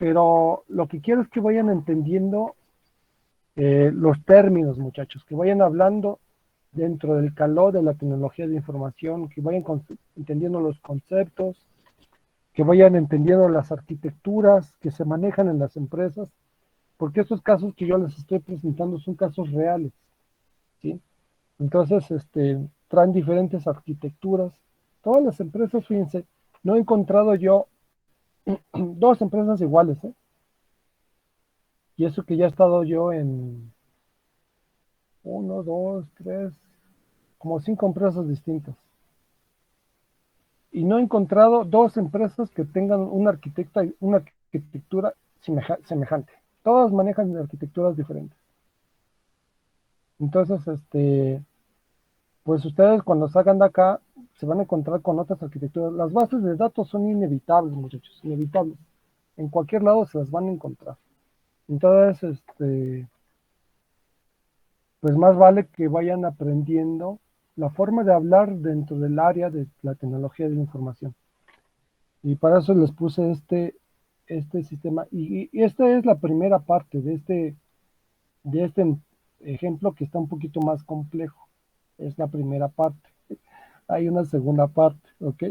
pero lo que quiero es que vayan entendiendo los términos, muchachos, que vayan hablando dentro del calor de la tecnología de información, que vayan entendiendo los conceptos, que vayan entendiendo las arquitecturas que se manejan en las empresas, porque estos casos que yo les estoy presentando son casos reales, ¿sí? Entonces, traen diferentes arquitecturas. Todas las empresas, fíjense, no he encontrado yo dos empresas iguales, ¿eh? Y eso que ya he estado yo en uno, dos, tres, como cinco empresas distintas. Y no he encontrado dos empresas que tengan una arquitectura semejante. Todas manejan arquitecturas diferentes. Entonces, pues ustedes cuando salgan de acá se van a encontrar con otras arquitecturas. Las bases de datos son inevitables, muchachos, inevitables. En cualquier lado se las van a encontrar. Entonces, pues más vale que vayan aprendiendo la forma de hablar dentro del área de la tecnología de la información. Y para eso les puse este sistema. Y esta es la primera parte de este ejemplo que está un poquito más complejo. Es la primera parte. Hay una segunda parte, ¿ok?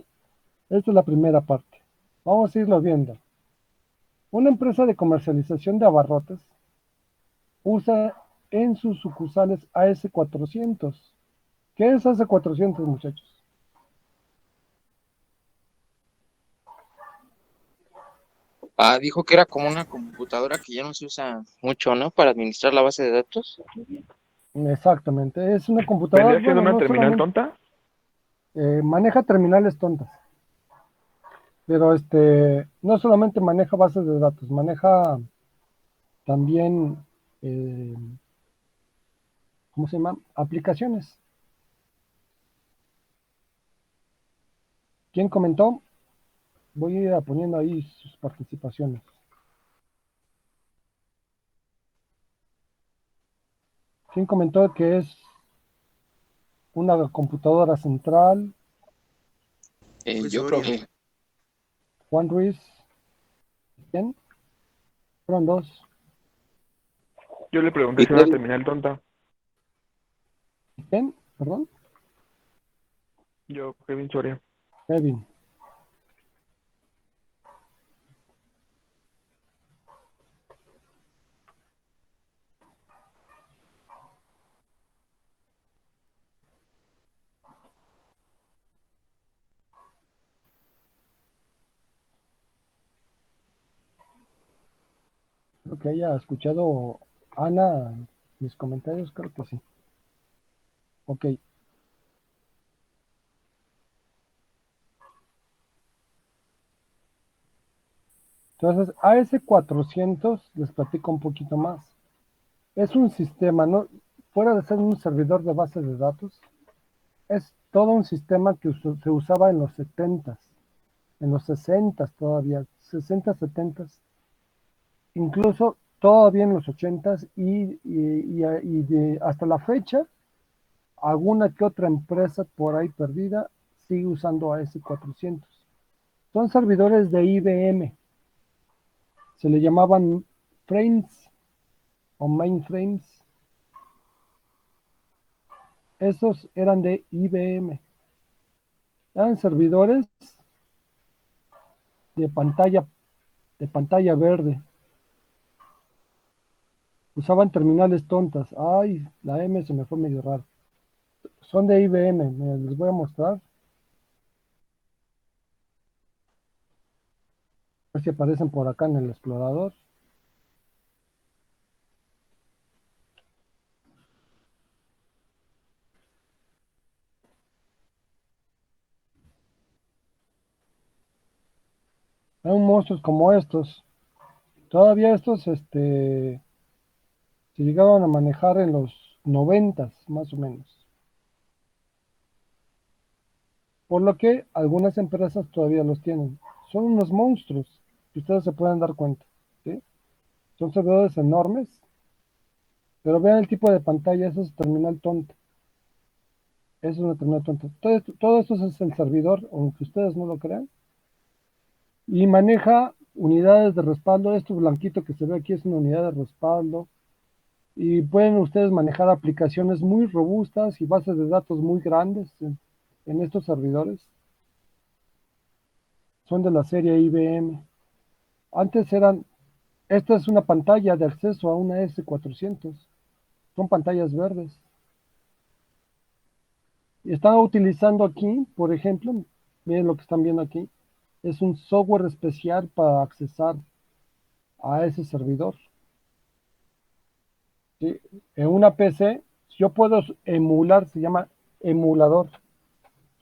Esta es la primera parte. Vamos a irlo viendo. Una empresa de comercialización de abarrotes usa en sus sucursales AS400. ¿Qué es AS400, muchachos? Dijo que era como una computadora que ya no se usa mucho, ¿no? Para administrar la base de datos. Exactamente. Es una computadora, ¿Vendría siendo bueno, una no terminal solamente tonta? maneja terminales tontas, pero no solamente maneja bases de datos, maneja también, eh, ¿cómo se llama? Aplicaciones. ¿Quién comentó? Voy a ir poniendo ahí sus participaciones. ¿Quién comentó que es una computadora central? Yo creo que Juan Ruiz. ¿Quién? Fueron dos. Yo le pregunté y si era una Kevin, terminal tonta. ¿Quién? Perdón. Yo, Kevin Soria. Kevin. Creo que haya escuchado Ana mis comentarios, creo que sí. Ok. Entonces, AS400 les platico un poquito más. Es un sistema, ¿no? Fuera de ser un servidor de bases de datos, es todo un sistema que se usaba en los 70s, en los 60s todavía, 60, 70s, incluso todavía en los 80s hasta la fecha, alguna que otra empresa por ahí perdida sigue usando AS400. Son servidores de IBM, se le llamaban frames o mainframes. Esos eran de IBM. Eran servidores de pantalla verde. Usaban terminales tontas. Ay, la M se me fue medio raro. Son de IBM, les voy a mostrar. A ver si aparecen por acá en el explorador. Eran monstruos como estos. Todavía estos se llegaban a manejar en los 90s, más o menos. Por lo que algunas empresas todavía los tienen. Son unos monstruos que ustedes se pueden dar cuenta, ¿sí? Son servidores enormes, pero vean el tipo de pantalla, eso es terminal tonta. Eso es una terminal tonta. Todo esto es el servidor, aunque ustedes no lo crean, y maneja unidades de respaldo. Esto blanquito que se ve aquí es una unidad de respaldo. Y pueden ustedes manejar aplicaciones muy robustas y bases de datos muy grandes en estos servidores. Son de la serie IBM. Antes eran, esta es una pantalla de acceso a una S400. Son pantallas verdes. Y están utilizando aquí, por ejemplo, miren lo que están viendo aquí, es un software especial para accesar a ese servidor. ¿Sí? En una PC, yo puedo emular, se llama emulador.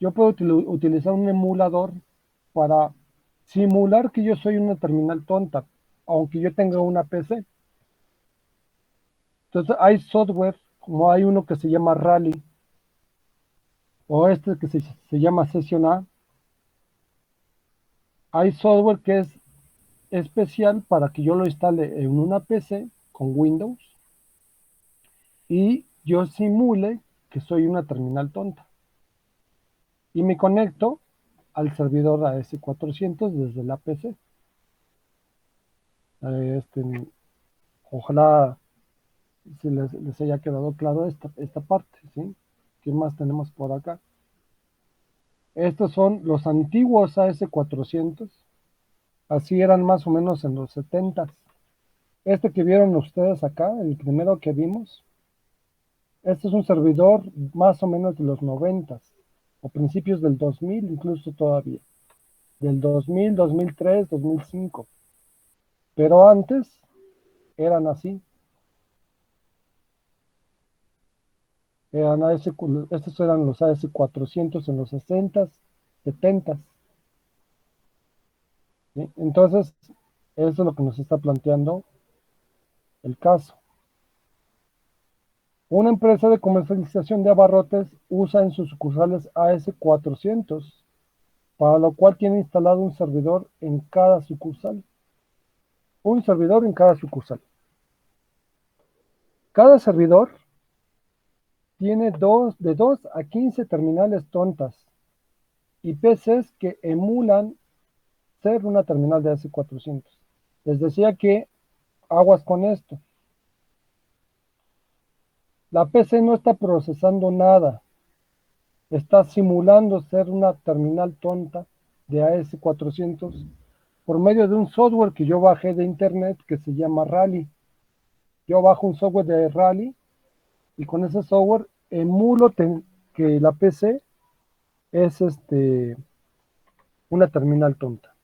Yo puedo utilizar un emulador para simular que yo soy una terminal tonta, aunque yo tenga una PC. Entonces hay software, como hay uno que se llama Rally, o este que se llama Session A. Hay software que es especial para que yo lo instale en una PC con Windows y yo simule que soy una terminal tonta. Y me conecto al servidor AS400 desde la PC. Ojalá si les haya quedado claro esta parte, ¿sí? ¿Qué más tenemos por acá? Estos son los antiguos AS400. Así eran más o menos en los 70. Este que vieron ustedes acá, el primero que vimos, este es un servidor más o menos de los 90 o principios del 2000, incluso todavía. Del 2000, 2003, 2005. Pero antes eran así. Estos eran los AS400 en los 60, 70. ¿Sí? Entonces, eso es lo que nos está planteando el caso. Una empresa de comercialización de abarrotes usa en sus sucursales AS400, para lo cual tiene instalado un servidor en cada sucursal. Un servidor en cada sucursal. Cada servidor tiene de 2 a 15 terminales tontas y PCs que emulan ser una terminal de AS400. Les decía que aguas con esto. La PC no está procesando nada. Está simulando ser una terminal tonta de AS400 por medio de un software que yo bajé de internet que se llama Rally. Yo bajo un software de Rally y con ese software emulo que la PC es una terminal tonta.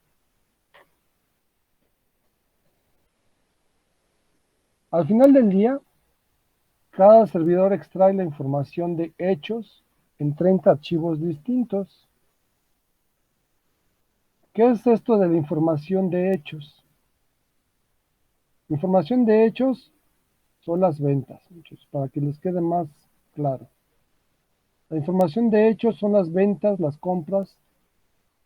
Al final del día, cada servidor extrae la información de hechos en 30 archivos distintos. ¿Qué es esto de la información de hechos? La información de hechos son las ventas, muchachos, para que les quede más claro. La información de hechos son las ventas, las compras.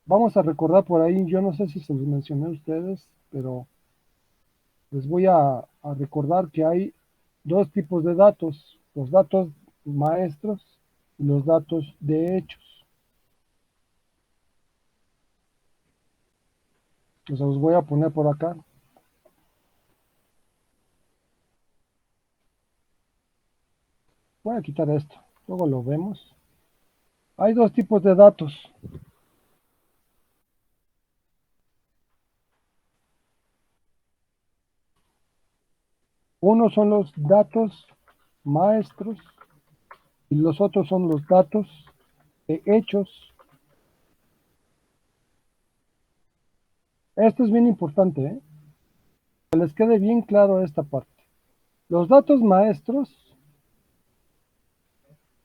Vamos a recordar por ahí, yo no sé si se los mencioné a ustedes, pero les voy a recordar que hay dos tipos de datos, los datos maestros y los datos de hechos. Los voy a poner por acá. Voy a quitar esto, luego lo vemos. Hay dos tipos de datos. Uno son los datos maestros y los otros son los datos de hechos. Esto es bien importante, ¿eh? Que les quede bien claro esta parte. Los datos maestros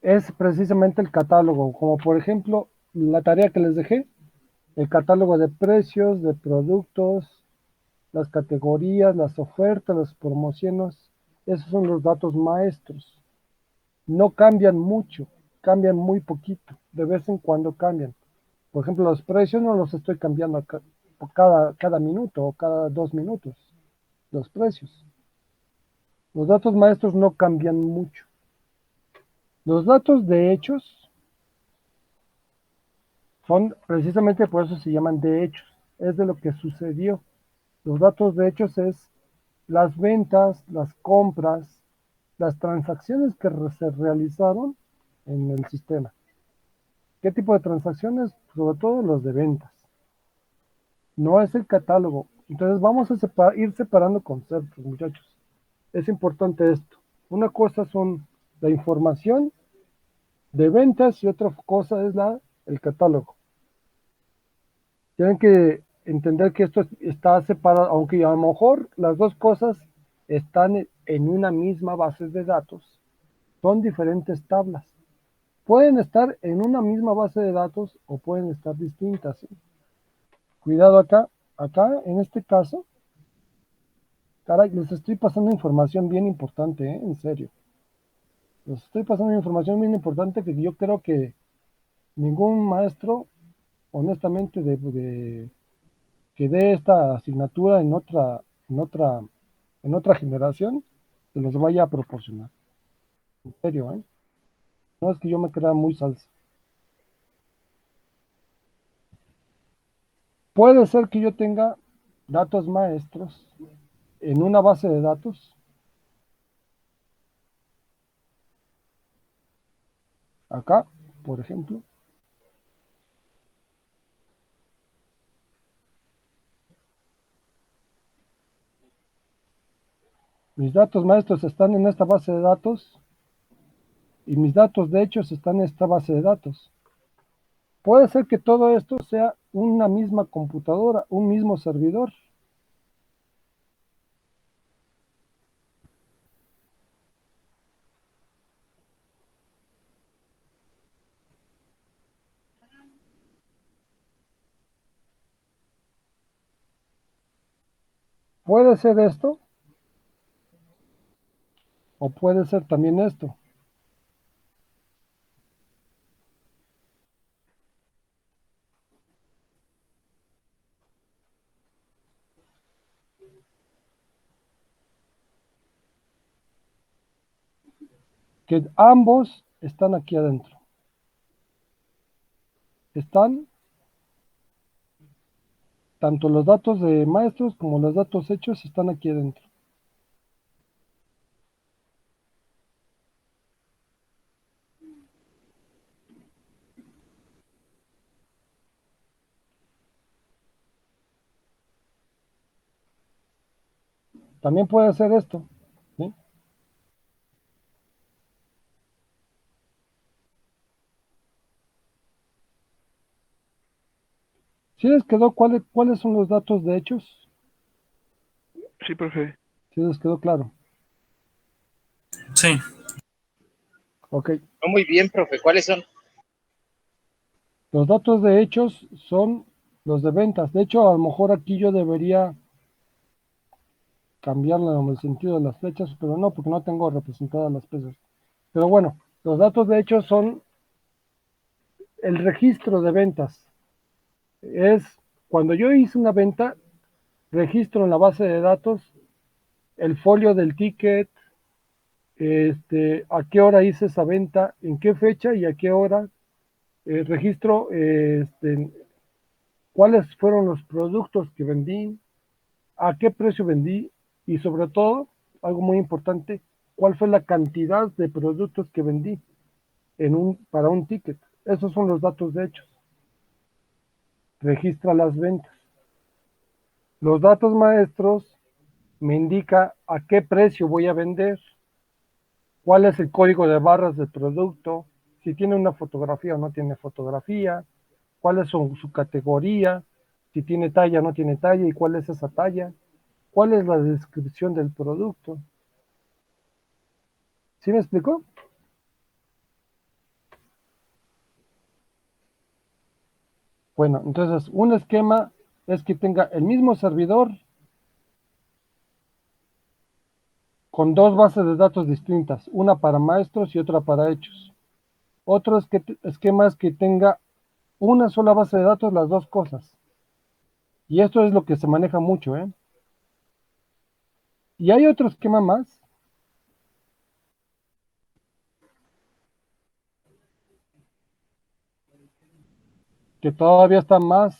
es precisamente el catálogo, como por ejemplo la tarea que les dejé, el catálogo de precios, de productos, las categorías, las ofertas, las promociones, esos son los datos maestros. No cambian mucho, cambian muy poquito, de vez en cuando cambian. Por ejemplo, los precios no los estoy cambiando cada minuto o cada 2 minutos, los precios. Los datos maestros no cambian mucho. Los datos de hechos son precisamente por eso se llaman de hechos, es de lo que sucedió. Los datos de hechos es las ventas, las compras, las transacciones que se realizaron en el sistema. ¿Qué tipo de transacciones? Sobre todo los de ventas. No es el catálogo. Entonces vamos a ir separando conceptos, muchachos. Es importante esto. Una cosa son la información de ventas y otra cosa es el catálogo. Tienen que entender que esto está separado, aunque a lo mejor las dos cosas están en una misma base de datos, son diferentes tablas. Pueden estar en una misma base de datos o pueden estar distintas, ¿sí? Cuidado acá en este caso, caray, les estoy pasando información bien importante, ¿eh? En serio. Les estoy pasando información bien importante que yo creo que ningún maestro, honestamente, que dé esta asignatura en otra generación, se los vaya a proporcionar. En serio, ¿eh? No es que yo me crea muy salsa. Puede ser que yo tenga datos maestros en una base de datos, acá, por ejemplo. Mis datos maestros están en esta base de datos y mis datos de hechos están en esta base de datos. Puede ser que todo esto sea una misma computadora, un mismo servidor. Puede ser esto o puede ser también esto. Que ambos están aquí adentro. Están tanto los datos de maestros como los datos hechos están aquí adentro. También puede ser esto, ¿sí? ¿Sí les quedó cuáles son los datos de hechos? Sí, profe. ¿Sí les quedó claro? Sí. Ok. No, muy bien, profe. ¿Cuáles son? Los datos de hechos son los de ventas. De hecho, a lo mejor aquí yo debería cambiarle en el sentido de las flechas, pero no, porque no tengo representadas las piezas. Pero bueno, los datos de hechos son el registro de ventas. Es cuando yo hice una venta, registro en la base de datos el folio del ticket, a qué hora hice esa venta, en qué fecha y a qué hora, registro cuáles fueron los productos que vendí, a qué precio vendí y sobre todo, algo muy importante, cuál fue la cantidad de productos que vendí para un ticket. Esos son los datos de hechos. Registra las ventas. Los datos maestros me indica a qué precio voy a vender, cuál es el código de barras del producto, si tiene una fotografía o no tiene fotografía, cuál es su categoría, si tiene talla o no tiene talla y cuál es esa talla, cuál es la descripción del producto. ¿Sí me explicó? Bueno, entonces un esquema es que tenga el mismo servidor con dos bases de datos distintas, una para maestros y otra para hechos. Otro esquema es que tenga una sola base de datos, las dos cosas. Y esto es lo que se maneja mucho, ¿eh? Y hay otro esquema más, que todavía está más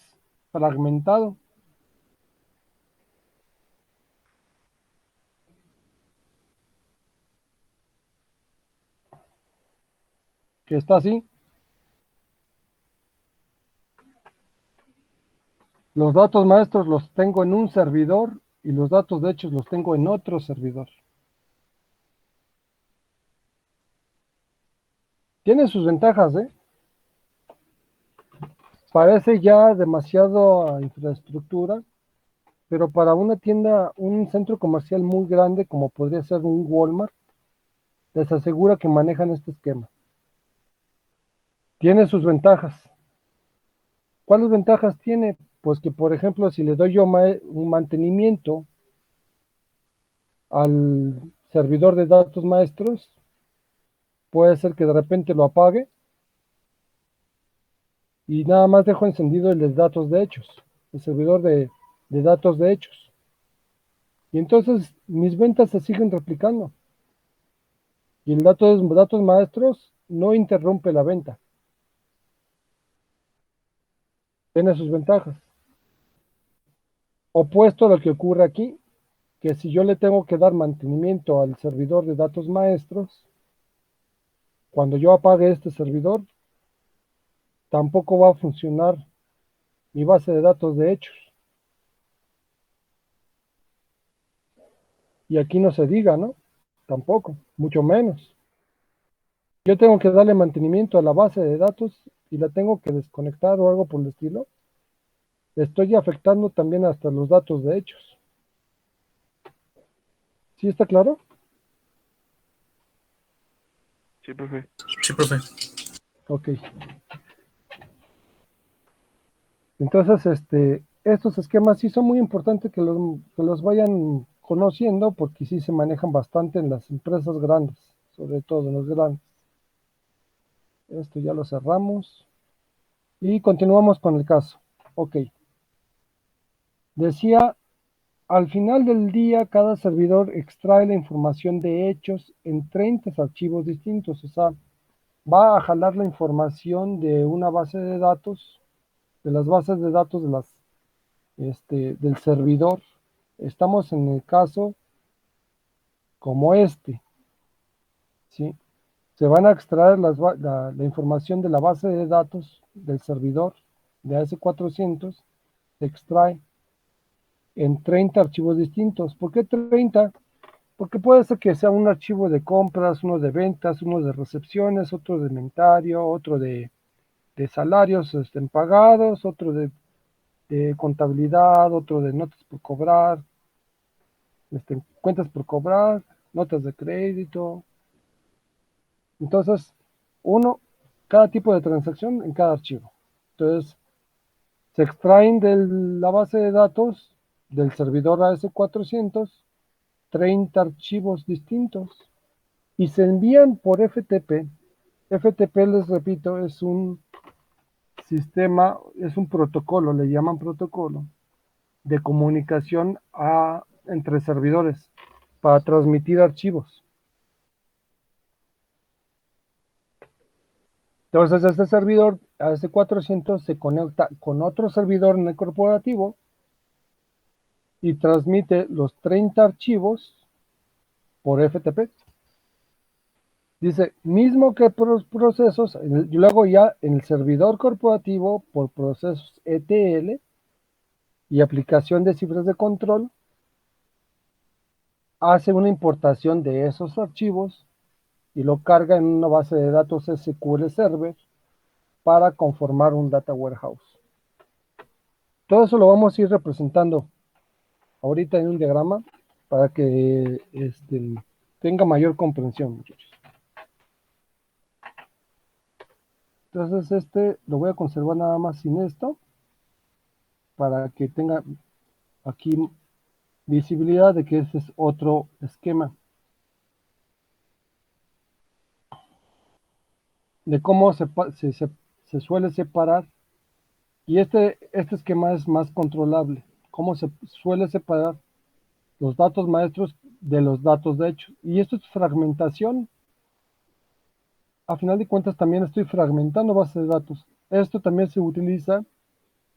fragmentado, que está así. Los datos maestros los tengo en un servidor y los datos de hechos los tengo en otro servidor. Tiene sus ventajas, ¿eh? Parece ya demasiado infraestructura, pero para una tienda, un centro comercial muy grande como podría ser un Walmart, les asegura que manejan este esquema. Tiene sus ventajas. ¿Cuáles ventajas tiene? Pues que, por ejemplo, si le doy yo un mantenimiento al servidor de datos maestros, puede ser que de repente lo apague y nada más dejo encendido el de datos de hechos, el servidor de datos de hechos. Y entonces mis ventas se siguen replicando. Y el datos maestros no interrumpe la venta. Tiene sus ventajas. Opuesto a lo que ocurre aquí, que si yo le tengo que dar mantenimiento al servidor de datos maestros, cuando yo apague este servidor, tampoco va a funcionar mi base de datos de hechos. Y aquí no se diga, ¿no? Tampoco, mucho menos. Yo tengo que darle mantenimiento a la base de datos y la tengo que desconectar o algo por el estilo. Estoy afectando también hasta los datos de hechos. ¿Sí está claro? Sí, profe. Sí, profe. Ok. Entonces, estos esquemas sí son muy importantes que los vayan conociendo porque sí se manejan bastante en las empresas grandes, sobre todo en los grandes. Esto ya lo cerramos y continuamos con el caso. Ok. Decía, al final del día, cada servidor extrae la información de hechos en 30 archivos distintos. O sea, va a jalar la información de una base de datos, de las bases de datos del servidor. Estamos en el caso como ¿sí? Se van a extraer la información de la base de datos del servidor de AS400, se extrae en 30 archivos distintos. ¿Por qué 30? Porque puede ser que sea un archivo de compras, uno de ventas, uno de recepciones, otro de inventario, otro de salarios pagados, otro de contabilidad, otro de notas por cobrar, cuentas por cobrar, notas de crédito. Entonces, cada tipo de transacción en cada archivo. Entonces, se extraen de la base de datos del servidor AS400 30 archivos distintos y se envían por FTP. FTP, les repito, es un sistema, es un protocolo, le llaman protocolo de comunicación entre servidores para transmitir archivos. Entonces, este servidor AS400 se conecta con otro servidor en el corporativo y transmite los 30 archivos por FTP. Dice, mismo que procesos, y luego ya en el servidor corporativo por procesos ETL y aplicación de cifras de control, hace una importación de esos archivos y lo carga en una base de datos SQL Server para conformar un data warehouse. Todo eso lo vamos a ir representando ahorita en un diagrama para que tenga mayor comprensión, muchachos. Entonces lo voy a conservar nada más sin esto para que tenga aquí visibilidad de que ese es otro esquema de cómo se suele separar. Y este esquema es más controlable, cómo se suele separar los datos maestros de los datos de hecho. Y esto es fragmentación. A final de cuentas también estoy fragmentando bases de datos. Esto también se utiliza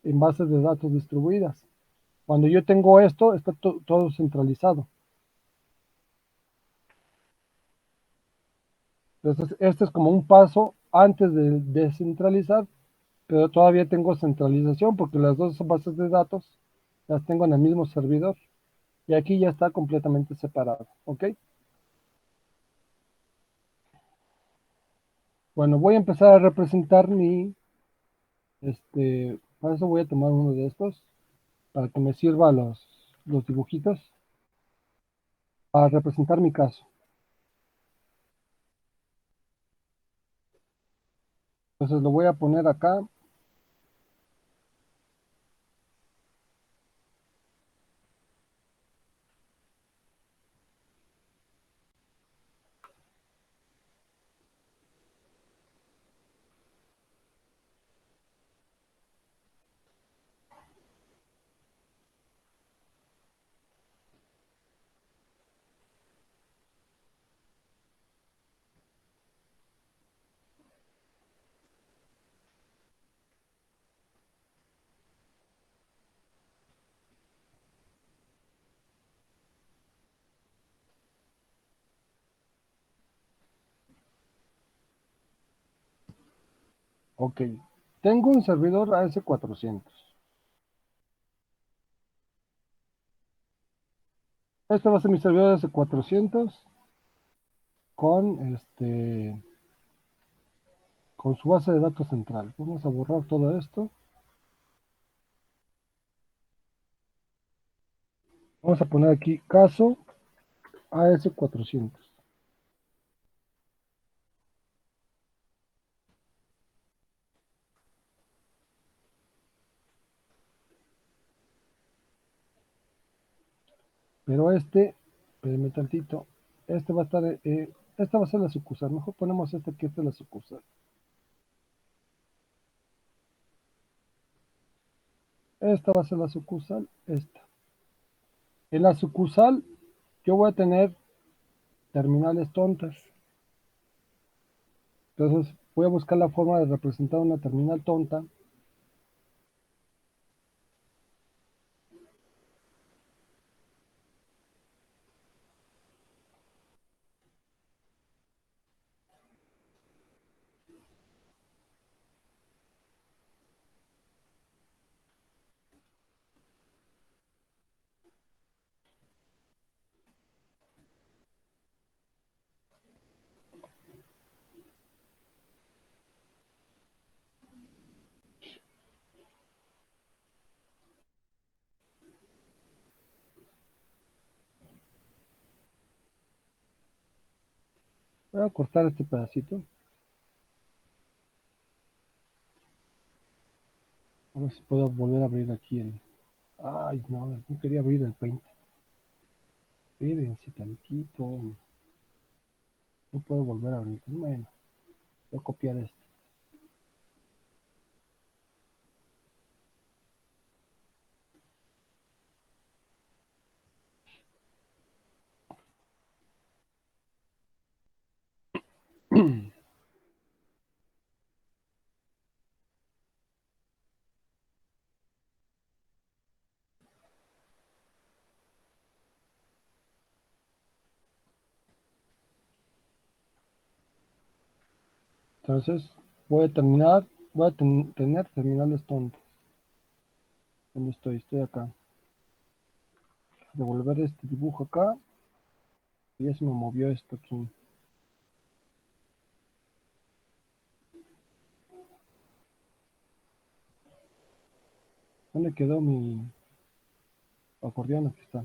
en bases de datos distribuidas. Cuando yo tengo esto, está todo centralizado. Entonces, este es como un paso antes de descentralizar, pero todavía tengo centralización porque las dos bases de datos las tengo en el mismo servidor y aquí ya está completamente separado, ¿ok? Bueno, voy a empezar a representar para eso voy a tomar uno de estos para que me sirva los dibujitos para representar mi caso. Entonces lo voy a poner acá. Ok, tengo un servidor AS400. Este va a ser mi servidor AS400 con su base de datos central. Vamos a borrar todo esto. Vamos a poner aquí caso AS400. Pero espérenme tantito, este va a estar, esta va a ser la sucursal. Mejor ponemos que esta es la sucursal. Esta va a ser la sucursal, esta. En la sucursal yo voy a tener terminales tontas. Entonces voy a buscar la forma de representar una terminal tonta. Voy a cortar este pedacito. A ver si puedo volver a abrir aquí el... Ay, no quería abrir el Paint. Espérense tantito. No puedo volver a abrir. Bueno, voy a copiar esto. Entonces, voy a tener terminales tontos. ¿Dónde estoy? Estoy acá. Devolver este dibujo acá. Y ya se me movió esto aquí. ¿Dónde quedó mi acordeón? Aquí está.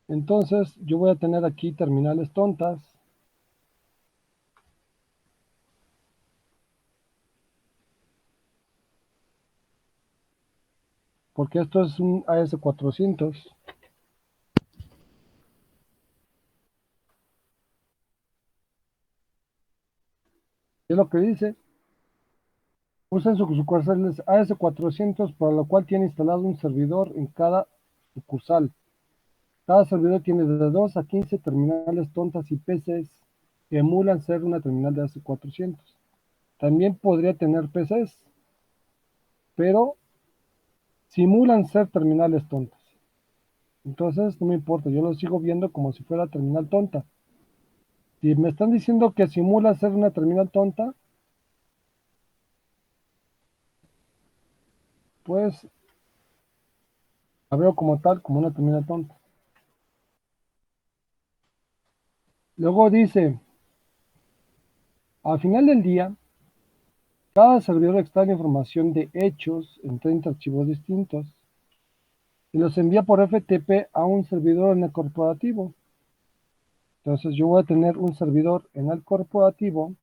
Entonces, yo voy a tener aquí terminales tontas. Porque esto es un AS400. Es lo que dice. Usen sucursales AS400, para lo cual tiene instalado un servidor en cada sucursal. Cada servidor tiene de 2 a 15 terminales tontas y PCs que emulan ser una terminal de AS400. También podría tener PCs, pero simulan ser terminales tontas. Entonces no me importa, yo lo sigo viendo como si fuera terminal tonta. Si me están diciendo que simula ser una terminal tonta, pues la veo como tal, como una terminal tonta. Luego dice, al final del día, cada servidor extrae información de hechos en 30 archivos distintos y los envía por FTP a un servidor en el corporativo. Entonces yo voy a tener un servidor en el corporativo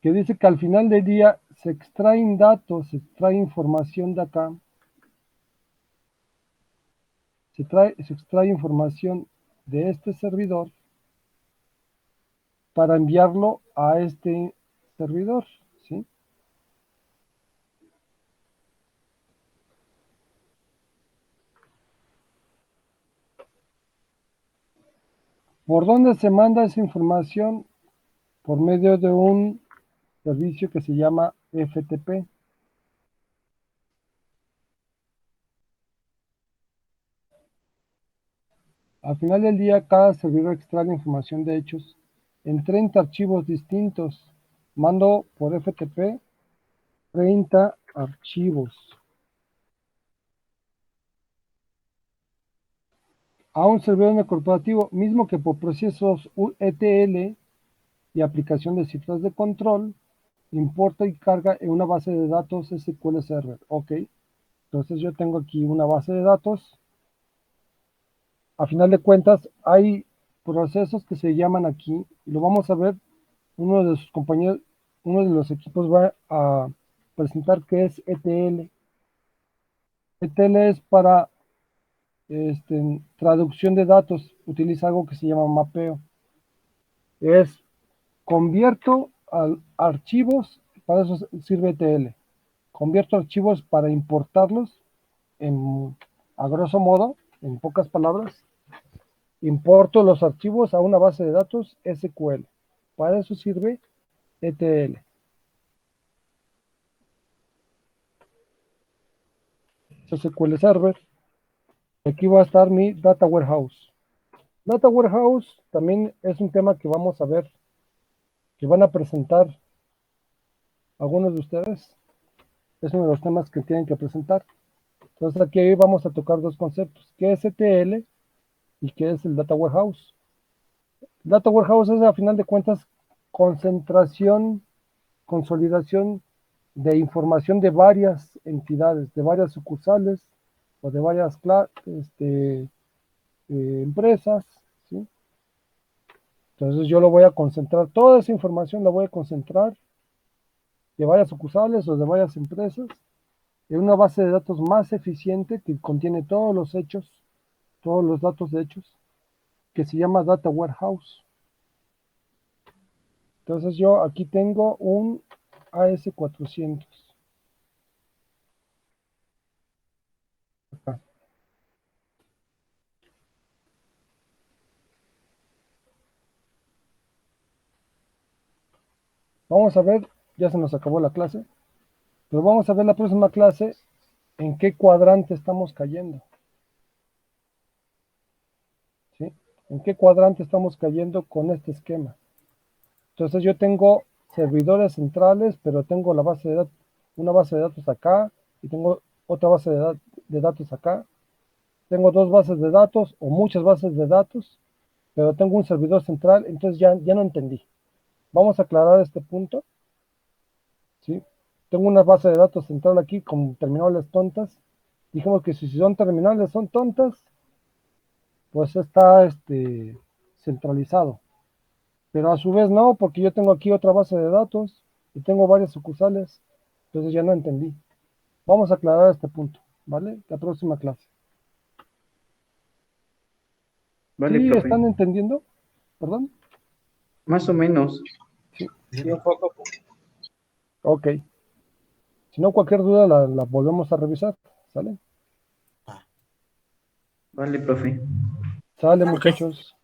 que dice que al final del día se extraen datos, se extrae información de acá, se extrae información de este servidor para enviarlo a este servidor, ¿sí? ¿Por dónde se manda esa información? Por medio de un servicio que se llama FTP. Al final del día, cada servidor extrae información de hechos en 30 archivos distintos. Mando por FTP 30 archivos a un servidor en el corporativo, mismo que por procesos ETL y aplicación de cifras de control, importa y carga en una base de datos SQL Server. Ok, entonces yo tengo aquí una base de datos. A final de cuentas, hay procesos que se llaman aquí, y lo vamos a ver, uno de sus compañeros, uno de los equipos va a presentar que es ETL. ETL es para traducción de datos, utiliza algo que se llama mapeo. Es convierto archivos, para eso sirve ETL. Convierto archivos para importarlos a grosso modo, en pocas palabras, importo los archivos a una base de datos SQL. Para eso sirve ETL. SQL Server. Aquí va a estar mi Data Warehouse. Data Warehouse también es un tema que vamos a ver, que van a presentar algunos de ustedes. Es uno de los temas que tienen que presentar. Entonces aquí vamos a tocar dos conceptos. ¿Qué es ETL y qué es el Data Warehouse? Data Warehouse es, a final de cuentas, concentración, consolidación de información de varias entidades, de varias sucursales o de varias empresas, ¿sí? Entonces yo lo voy a concentrar, toda esa información la voy a concentrar de varias sucursales o de varias empresas en una base de datos más eficiente que contiene todos los hechos, todos los datos de hechos, que se llama Data Warehouse. Entonces yo aquí tengo un AS400. Acá. Vamos a ver, ya se nos acabó la clase, pero vamos a ver la próxima clase en qué cuadrante estamos cayendo. ¿Sí? ¿En qué cuadrante estamos cayendo con este esquema? Entonces yo tengo servidores centrales, pero tengo la base de datos, una base de datos acá y tengo otra base de datos acá. Tengo dos bases de datos o muchas bases de datos, pero tengo un servidor central, entonces ya no entendí. Vamos a aclarar este punto, ¿sí? Tengo una base de datos central aquí con terminales tontas. Dijimos que si son terminales son tontas, pues está centralizado. Pero a su vez no, porque yo tengo aquí otra base de datos y tengo varias sucursales. Entonces ya no entendí. Vamos a aclarar este punto, ¿vale? La próxima clase. Vale, ¿Sí profe. están entendiendo? ¿Perdón? Más o menos. Sí. Sí, un poco. Ok. Si no, cualquier duda la volvemos a revisar. ¿Sale? Vale, profe. Sale, Ok. muchachos.